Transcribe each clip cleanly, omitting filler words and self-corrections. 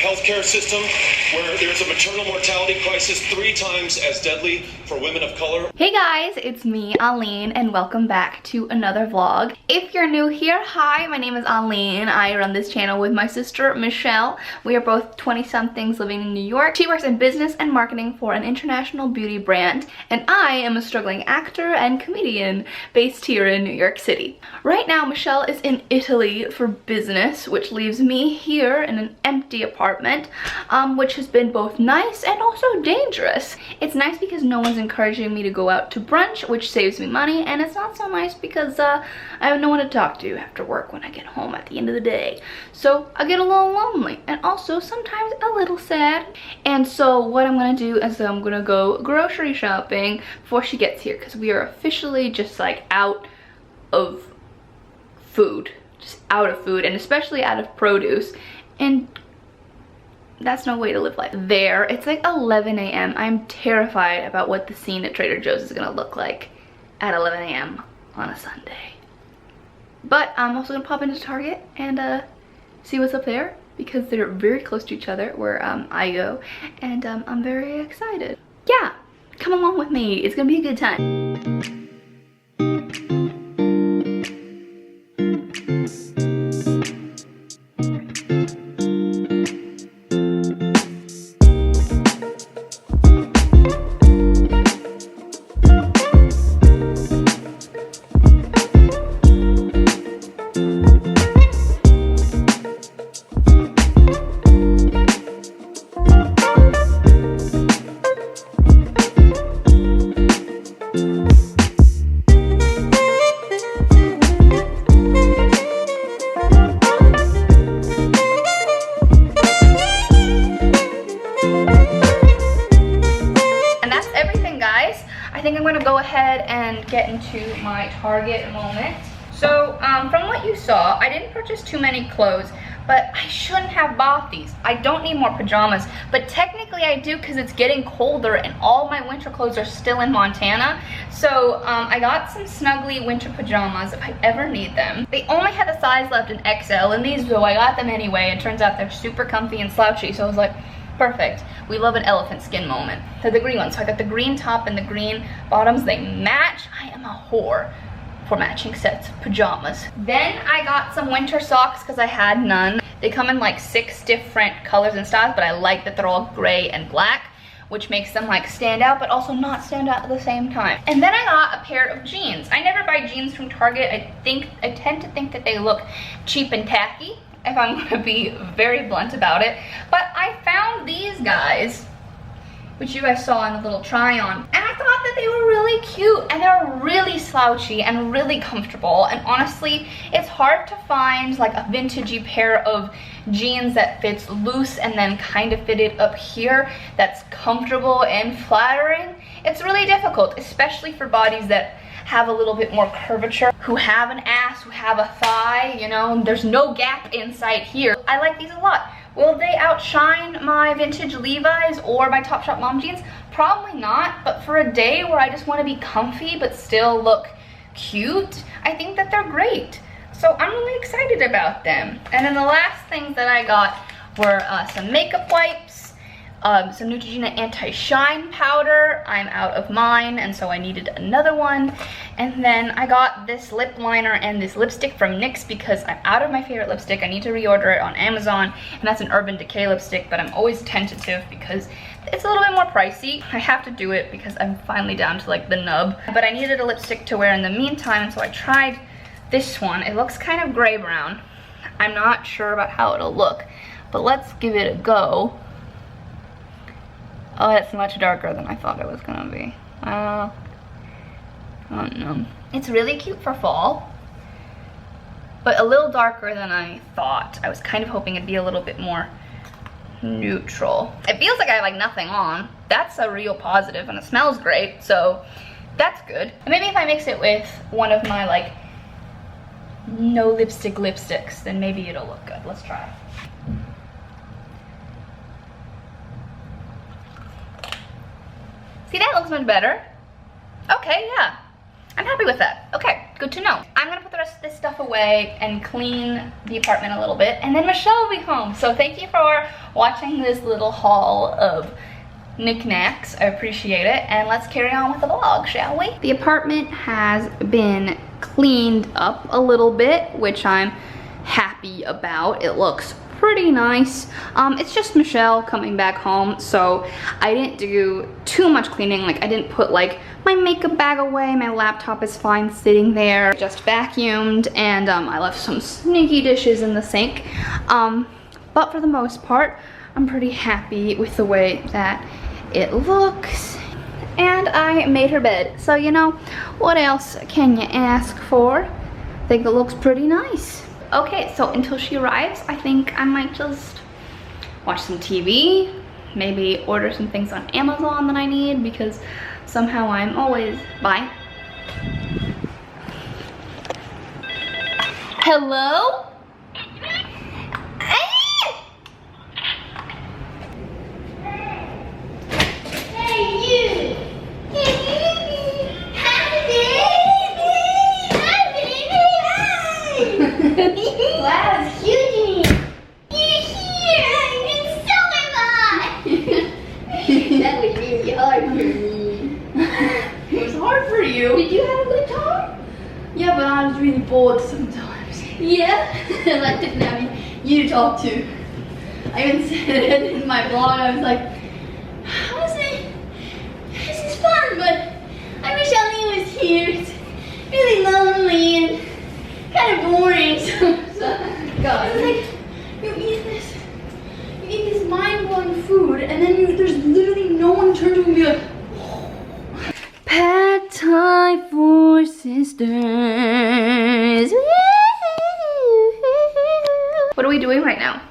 healthcare system where there's a maternal mortality crisis 3 times as deadly for women of color. Hey guys, it's me, Aline, and welcome back to another vlog. If you're new here, hi, my name is Aline. I run this channel with my sister, Michelle. We are both 20-somethings living in New York. She works in business and marketing for an international beauty brand, and I am a struggling actor and comedian based here in New York City. Right now, Michelle is in Italy for business, which leaves me here in an empty apartment, which has been both nice and also dangerous. It's nice because no one's encouraging me to go out to brunch, which saves me money, and it's not so nice because I have no one to talk to after work when I get home at the end of the day. So I get a little lonely and also sometimes a little sad. And so what I'm gonna do is I'm gonna go grocery shopping before she gets here, because we are officially just like out of food. Just out of food, and especially out of produce, and that's no way to live life. There, it's like 11 a.m. I'm terrified about what the scene at Trader Joe's is gonna look like at 11 a.m. on a Sunday. But I'm also gonna pop into Target and see what's up there, because they're very close to each other where I go, and I'm very excited. Yeah, come along with me, it's gonna be a good time. I think I'm gonna go ahead and get into my Target moment. So from what you saw, I didn't purchase too many clothes, but I shouldn't have bought these. I don't need more pajamas, but technically I do, because it's getting colder and all my winter clothes are still in Montana. So I got some snuggly winter pajamas if I ever need them. They only had a size left in XL, and these, though, I got them anyway. It turns out they're super comfy and slouchy, so I was like, perfect. We love an elephant skin moment. They're the green ones. So I got the green top and the green bottoms. They match. I am a whore for matching sets of pajamas. Then I got some winter socks because I had none. They come in like 6 different colors and styles, but I like that they're all gray and black, which makes them like stand out but also not stand out at the same time. And then I got a pair of jeans. I never buy jeans from Target. I tend to think that they look cheap and tacky, if I'm gonna be very blunt about it. But I found these guys, which you guys saw in the little try on, and I thought that they were really cute, and they're really slouchy and really comfortable. And honestly, it's hard to find like a vintagey pair of jeans that fits loose and then kind of fitted up here that's comfortable and flattering. It's really difficult, especially for bodies that have a little bit more curvature, who have an ass, who have a thigh, you know, there's no gap inside here. I like these a lot. Will they outshine my vintage Levi's or my Topshop mom jeans? Probably not, but for a day where I just want to be comfy but still look cute, I think that they're great. So I'm really excited about them. And then the last things that I got were some makeup wipes, some Neutrogena anti-shine powder. I'm out of mine, and so I needed another one. And then I got this lip liner and this lipstick from NYX because I'm out of my favorite lipstick. I need to reorder it on Amazon, and that's an Urban Decay lipstick, but I'm always tentative because it's a little bit more pricey. I have to do it because I'm finally down to like the nub. But I needed a lipstick to wear in the meantime, and so I tried this one. It looks kind of gray brown. I'm not sure about how it'll look, but let's give it a go. Oh, it's much darker than I thought it was gonna be. I don't know. It's really cute for fall, but a little darker than I thought. I was kind of hoping it'd be a little bit more neutral. It feels like I have like nothing on. That's a real positive, and it smells great, so that's good. And maybe if I mix it with one of my like no lipstick lipsticks, then maybe it'll look good. Let's try. See, that looks much better. Okay, yeah. I'm happy with that. Okay. good to know. I'm gonna put the rest of this stuff away and clean the apartment a little bit, and then Michelle will be home. So thank you for watching this little haul of knickknacks. I appreciate it, and let's carry on with the vlog, shall we? The apartment has been cleaned up a little bit, which I'm happy about. It looks pretty nice. It's just Michelle coming back home, so I didn't do too much cleaning. Like, I didn't put like my makeup bag away. My laptop is fine sitting there. Just vacuumed, and I left some sneaky dishes in the sink. But for the most part, I'm pretty happy with the way that it looks. And I made her bed, so you know, what else can you ask for? I think it looks pretty nice. Okay, so until she arrives, I think I might just watch some TV, maybe order some things on Amazon that I need, because somehow I'm always... Bye. Hello? Wow, it's huge! You're here! And so am I! That was really hard for me. It was hard for you. Did you have a good time? Yeah, but I was really bored sometimes. Yeah? I didn't have you to talk to. I even said it in my blog. I was like, Honestly, this is fun, but I wish Aline was here. It's really lonely and kind of boring. God. It's like, you eat this mind-blowing food, and then there's literally no one to turn to and be like, Pad Thai for sisters. What are we doing right now?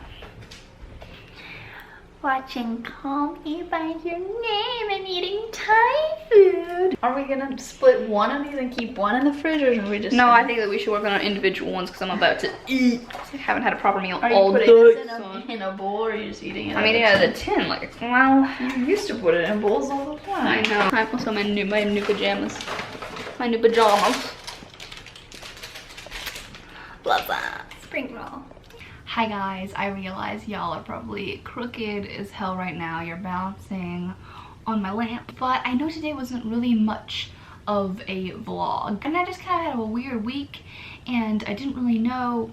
watching Call Me By Your Name and eating Thai food. Are we gonna split one of these and keep one in the fridge, or are we just? No, I think that we should work on our individual ones because I'm about to eat. I haven't had a proper meal Are all you day. putting this in a bowl, or are you just eating it? I mean, yeah, the tin, like, well, You used to put it in bowls all the time. I know. I also my new pajamas. My new pajamas. Love that. Spring roll. Hi guys, I realize y'all are probably crooked as hell right now. You're bouncing on my lamp, but I know today wasn't really much of a vlog, and I just kind of had a weird week, and I didn't really know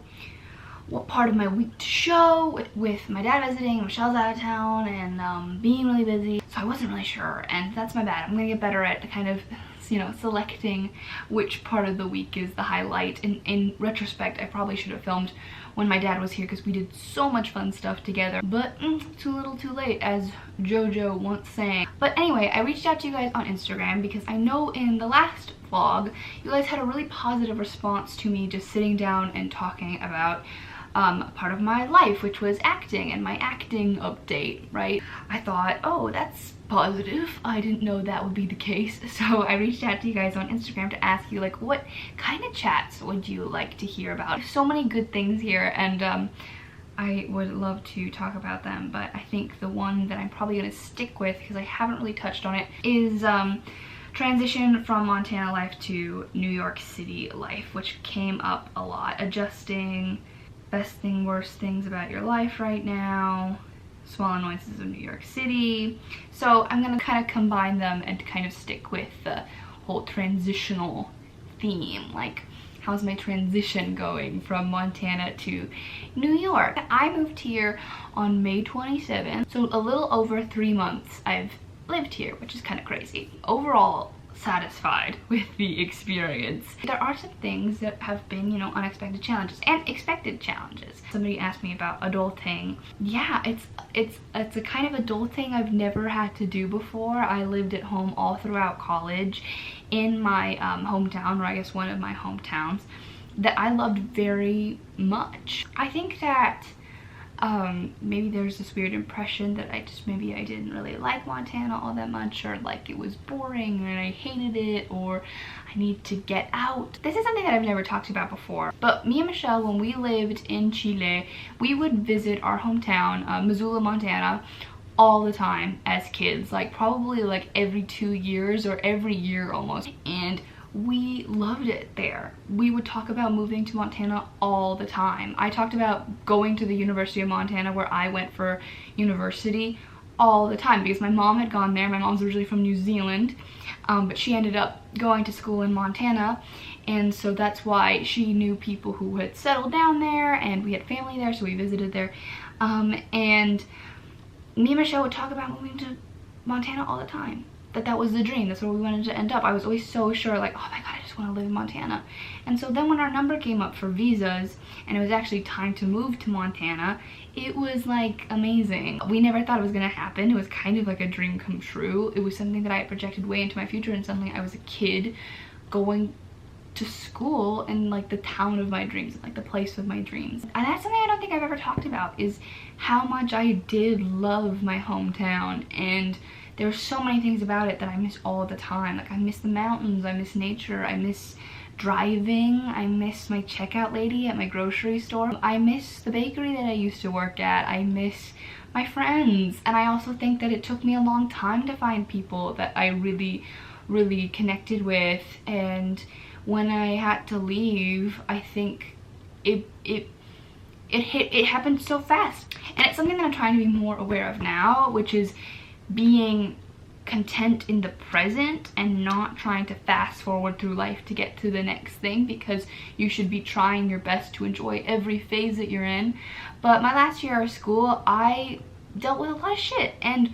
what part of my week to show with my dad visiting, and Michelle's out of town, and being really busy, so I wasn't really sure, and that's my bad. I'm gonna get better at kind of, you know, selecting which part of the week is the highlight. In retrospect, I probably should have filmed when my dad was here because we did so much fun stuff together, but too little too late, as JoJo once sang. But anyway, I reached out to you guys on Instagram because I know in the last vlog you guys had a really positive response to me just sitting down and talking about a part of my life, which was acting and my acting update, right? I thought, oh, that's positive. I didn't know that would be the case. So I reached out to you guys on Instagram to ask you, like, what kind of chats would you like to hear about? There's so many good things here, and I would love to talk about them, but I think the one that I'm probably gonna stick with, because I haven't really touched on it, is transition from Montana life to New York City life, which came up a lot. Adjusting, best thing, worst things about your life right now, small annoyances of New York City. So I'm gonna kind of combine them and kind of stick with the whole transitional theme, like how's my transition going from Montana to New York. I moved here on May 27th, so a little over 3 months I've lived here, which is kind of crazy. Overall, satisfied with the experience. There are some things that have been, you know, unexpected challenges and expected challenges. Somebody asked me about adulting. Yeah, it's a kind of adulting I've never had to do before. I lived at home all throughout college in my hometown, or I guess one of my hometowns, that I loved very much. I think that maybe there's this weird impression that maybe I didn't really like Montana all that much, or like it was boring and I hated it, or I need to get out. This is something that I've never talked about before, but me and Michelle, when we lived in Chile, we would visit our hometown, Missoula, Montana, all the time as kids, like probably like every 2 years or every year almost, and we loved it there. We would talk about moving to Montana all the time. I talked about going to the University of Montana, where I went for university, all the time because my mom had gone there. My mom's originally from New Zealand, but she ended up going to school in Montana, and so that's why she knew people who had settled down there, and we had family there, so we visited there. And me and Michelle would talk about moving to Montana all the time. That was the dream. That's where we wanted to end up. I was always so sure, like, oh my god, I just want to live in Montana. And so then when our number came up for visas and it was actually time to move to Montana, it was like amazing. We never thought it was gonna happen. It was kind of like a dream come true. It was something that I had projected way into my future, and suddenly I was a kid going to school in like the town of my dreams, like the place of my dreams. And that's something I don't think I've ever talked about, is how much I did love my hometown. And there's so many things about it that I miss all the time. Like, I miss the mountains, I miss nature, I miss driving, I miss my checkout lady at my grocery store, I miss the bakery that I used to work at, I miss my friends. And I also think that it took me a long time to find people that I really, really connected with. And when I had to leave, I think it happened so fast. And it's something that I'm trying to be more aware of now, which is being content in the present and not trying to fast forward through life to get to the next thing, because you should be trying your best to enjoy every phase that you're in. But my last year of school, I dealt with a lot of shit, and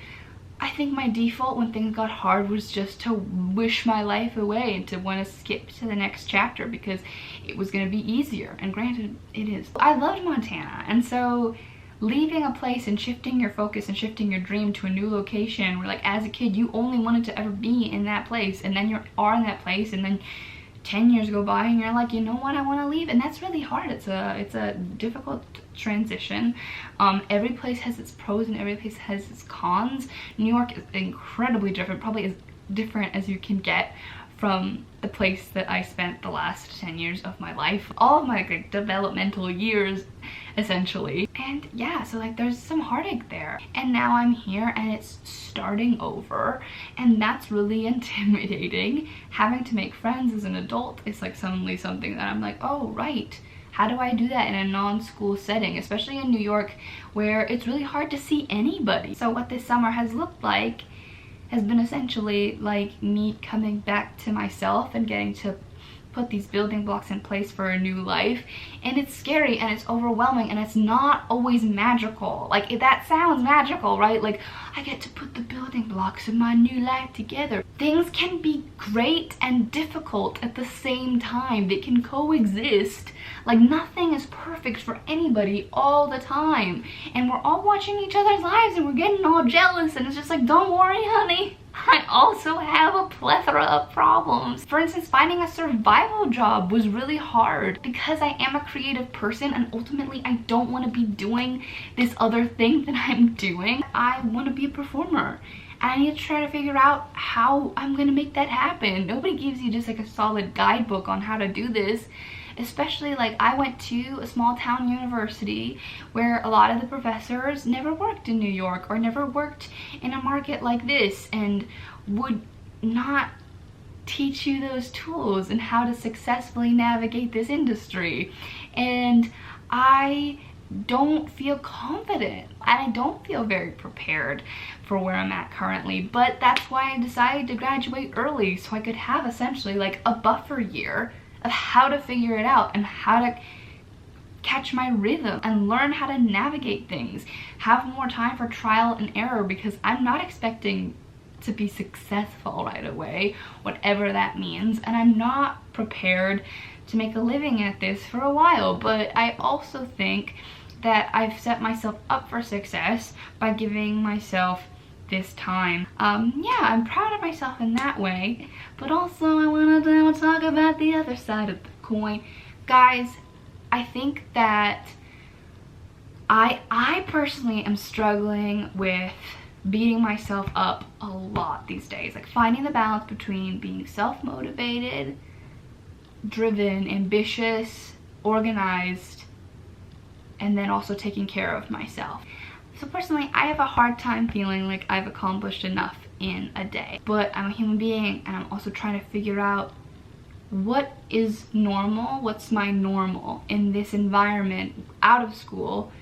I think my default when things got hard was just to wish my life away and to want to skip to the next chapter because it was going to be easier. And granted, it is. I loved Montana, and so leaving a place and shifting your focus and shifting your dream to a new location where, like, as a kid you only wanted to ever be in that place, and then you are in that place, and then 10 years go by and you're like, you know what, I want to leave. And that's really hard. It's a difficult transition. Every place has its pros and every place has its cons. New York is incredibly different, probably as different as you can get from the place that I spent the last 10 years of my life, all of my like developmental years essentially. And yeah, so like there's some heartache there, and now I'm here and it's starting over, and that's really intimidating. Having to make friends as an adult is like suddenly something that I'm like, oh right, how do I do that in a non-school setting, especially in New York where it's really hard to see anybody. So what this summer has looked like has been essentially like me coming back to myself and getting to put these building blocks in place for a new life. And it's scary and it's overwhelming and it's not always magical. Like, that sounds magical, right? Like, I get to put the building blocks of my new life together. Things can be great and difficult at the same time. They can coexist. Like, nothing is perfect for anybody all the time. And we're all watching each other's lives and we're getting all jealous, and it's just like, don't worry, honey, I also have a plethora of problems. For instance, finding a survival job was really hard because I am a creative person and ultimately I don't want to be doing this other thing that I'm doing. I want to be a performer. And I need to try to figure out how I'm gonna make that happen. Nobody gives you just like a solid guidebook on how to do this. Especially like, I went to a small town university where a lot of the professors never worked in New York or never worked in a market like this and would not teach you those tools and how to successfully navigate this industry. And I don't feel confident and I don't feel very prepared for where I'm at currently. But that's why I decided to graduate early, so I could have essentially like a buffer year of how to figure it out and how to catch my rhythm and learn how to navigate things, have more time for trial and error, because I'm not expecting to be successful right away, whatever that means, and I'm not prepared to make a living at this for a while. But I also think that I've set myself up for success by giving myself this time. Yeah, I'm proud of myself in that way, but also I want to now talk about the other side of the coin. Guys, I think that I personally am struggling with beating myself up a lot these days, like finding the balance between being self-motivated, driven, ambitious, organized, and then also taking care of myself. So personally, I have a hard time feeling like I've accomplished enough in a day. But I'm a human being and I'm also trying to figure out what is normal? What's my normal in this environment out of school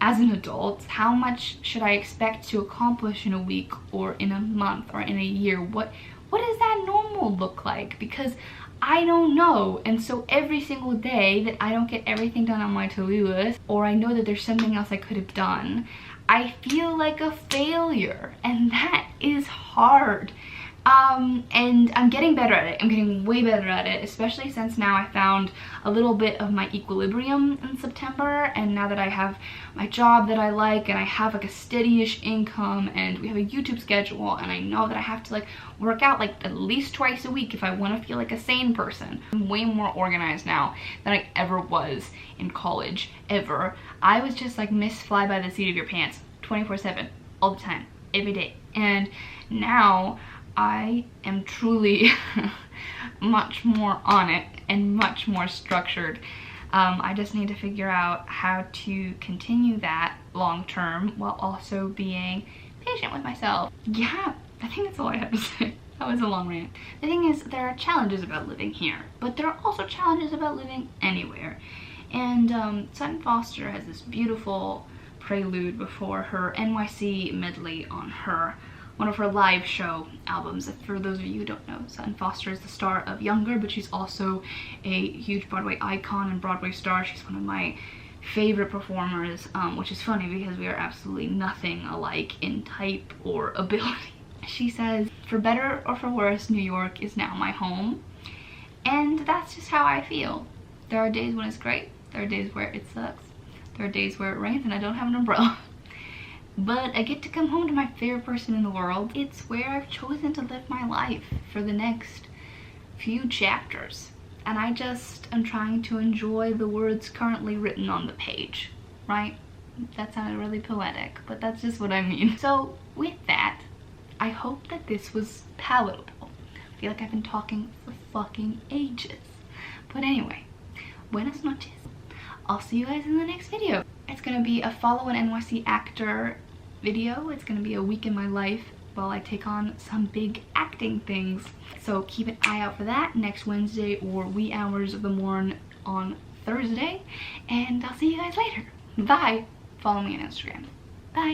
as an adult? How much should I expect to accomplish in a week or in a month or in a year? What does that normal look like? Because I don't know. And so every single day that I don't get everything done on my to-do list, or I know that there's something else I could have done, I feel like a failure, and that is hard. And I'm getting better at it. I'm getting way better at it, especially since now I found a little bit of my equilibrium in September, and now that I have my job that I like, and I have like a steady-ish income, and we have a YouTube schedule, and I know that I have to like work out like at least twice a week if I want to feel like a sane person. I'm way more organized now than I ever was in college, ever. I was just like Miss Fly by the seat of your pants 24/7 all the time, every day. And now I am truly much more on it and much more structured. I just need to figure out how to continue that long term while also being patient with myself. Yeah, I think that's all I have to say. That was a long rant. The thing is, there are challenges about living here, but there are also challenges about living anywhere. And Sutton Foster has this beautiful prelude before her NYC medley on one of her live show albums. For those of you who don't know, Sutton Foster is the star of Younger, but she's also a huge Broadway icon and Broadway star. She's one of my favorite performers, which is funny because we are absolutely nothing alike in type or ability. She says, for better or for worse, New York is now my home. And that's just how I feel. There are days when it's great. There are days where it sucks. There are days where it rains and I don't have an umbrella. But I get to come home to my favorite person in the world. It's where I've chosen to live my life for the next few chapters. And I just am trying to enjoy the words currently written on the page, right? That sounded really poetic, but that's just what I mean. So with that, I hope that this was palatable. I feel like I've been talking for fucking ages. But anyway, buenas noches. I'll see you guys in the next video. It's gonna be a follow an NYC actor video. It's gonna be a week in my life while I take on some big acting things. So keep an eye out for that next Wednesday or wee hours of the morn on Thursday. And I'll see you guys later. Bye. Follow me on Instagram.